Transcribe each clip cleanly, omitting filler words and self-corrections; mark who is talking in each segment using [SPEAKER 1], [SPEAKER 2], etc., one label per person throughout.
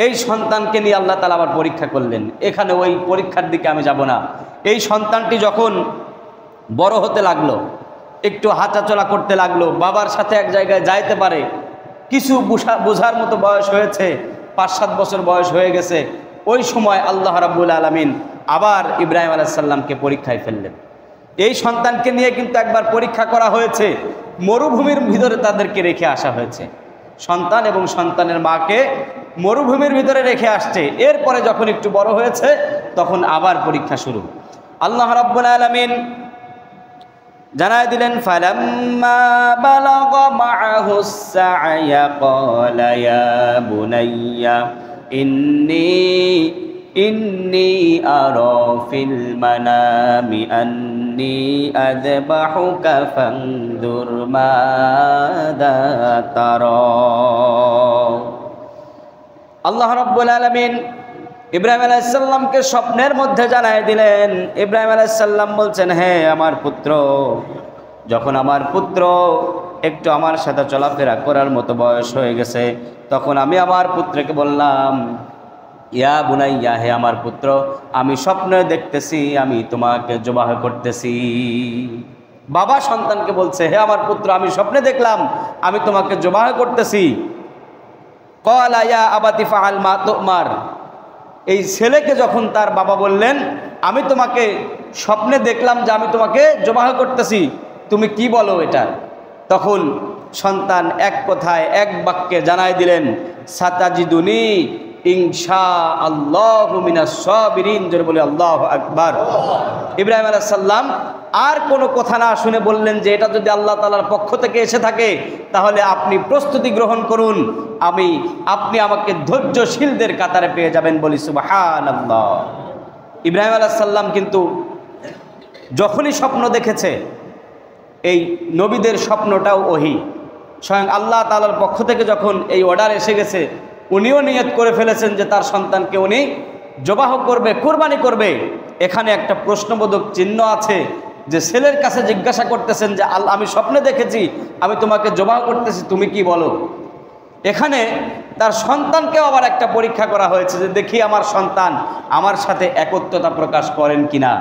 [SPEAKER 1] এই সন্তানকে নিয়ে আল্লাহ তাআলা আবার পরীক্ষা করলেন। এখানে ওই পরীক্ষার দিকে আমি যাব না। এই সন্তানটি যখন বড় হতে লাগলো, একটু হাঁটাচলা করতে লাগলো, বাবার সাথে এক জায়গায় যাইতে পারে, কিছু বোঝার মতো বয়স হয়েছে, 5-7 বছর বয়স হয়ে গেছে, ওই সময় আল্লাহ রাব্বুল আলামিন আবার ইব্রাহিম আলাইহিস সালামকে পরীক্ষায় ফেললেন। এই সন্তানকে নিয়ে কিন্তু একবার পরীক্ষা করা হয়েছে, মরুভূমির ভিতরে তাদেরকে রেখে আসা হয়েছে। সন্তান এবং সন্তানের মাকে মরুভূমির ভিতরে রেখে আসছে। এরপরে যখন একটু বড় হয়েছে তখন আবার পরীক্ষা শুরু। আল্লাহ রাব্বুল আলামিন জানায় দিলেন, ফালাম্মা বালাগা মাআহুস সা'য়া ক্বালা ইয়া বুনাইয়া ইন্নী আরা ফিল মানামি আন্নী আযবাহুকা ফানজুর মাযা তারা। আল্লাহ রাব্বুল আলামিন ইব্রাহিম আলাইহিস সালামকে স্বপ্নের মধ্যে জানায় দিলেন। ইব্রাহিম আলাইহিস সালাম বলছেন, হে আমার পুত্র, যখন আমার পুত্র একটু আমার সাথে চলাফেরা করার মতো বয়স হয়ে গেছে, তখন আমি আমার পুত্রকে বললাম, ইয়া বুনাইয়া, হে আমার পুত্র, আমি স্বপ্নে দেখতেছি আমি তোমাকে জবাহ করতেছি। বাবা সন্তানকে বলছে, হে আমার পুত্র, আমি স্বপ্নে দেখলাম আমি তোমাকে জবাহ করতেছি। ক্বালা ইয়া আবাতি ফাআল মা তুমার। এই ছেলেকে যখন তার বাবা বললেন, আমি তোমাকে স্বপ্নে দেখলাম যে আমি তোমাকে জবাহ করতেছি, তুমি কি বলো এটা? তখন সন্তান এক কথায় এক বাক্যে জানাই দিলেন, সাতাজিদুনি ইনশাআল্লাহু মিনাস সাবিরিন। জোরে বলি আল্লাহু আকবার। ইব্রাহিম আলাইহিস সালাম আর কোনো কথা না শুনে বললেন যে এটা যদি আল্লাহ তাআলার পক্ষ থেকে এসে থাকে তাহলে আপনি প্রস্তুতি গ্রহণ করুন, আপনি আমাকে ধৈর্যশীলদের কাতারে পেয়ে যাবেন। বলি সুবহানাল্লাহ। ইব্রাহিম আলাইহিস সালাম কিন্তু যখনই স্বপ্ন দেখেছে, এই নবীদের স্বপ্নটাও ওহী, স্বয়ং আল্লাহ তাআলার পক্ষ থেকে যখন এই অর্ডার এসে গেছে, উনিও নিয়ত করে ফেলেছেন যে তার সন্তানকে উনি জবাহ করবে, কুরবানি করবে। এখানে একটা প্রশ্নবোধক চিহ্ন আছে যে ছেলের কাছে জিজ্ঞাসা করতেছেন যে আল্লাহ, আমি স্বপ্নে দেখেছি আমি তোমাকে জবাহ করতেছি, তুমি কি বলো? এখানে তার সন্তানকেও আবার একটা পরীক্ষা করা হয়েছে যে দেখি আমার সন্তান আমার সাথে একত্বতা প্রকাশ করেন কিনা।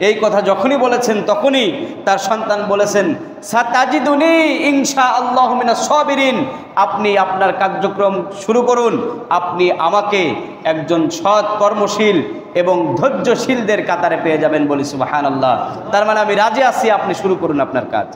[SPEAKER 1] এই কথা যখনই বলেছেন তখনই তার সন্তান বলেছেন, সাতাজিদুনি ইনশাআল্লাহু মিনাস সাবিরিন। আপনি আপনার কার্যক্রম শুরু করুন, আপনি আমাকে একজন সৎ কর্মশীল এবং ধৈর্যশীলদের কাতারে পেয়ে যাবেন। বলি সুবহানাল্লাহ। তার মানে আমি রাজি আছি, আপনি শুরু করুন আপনার কাজ।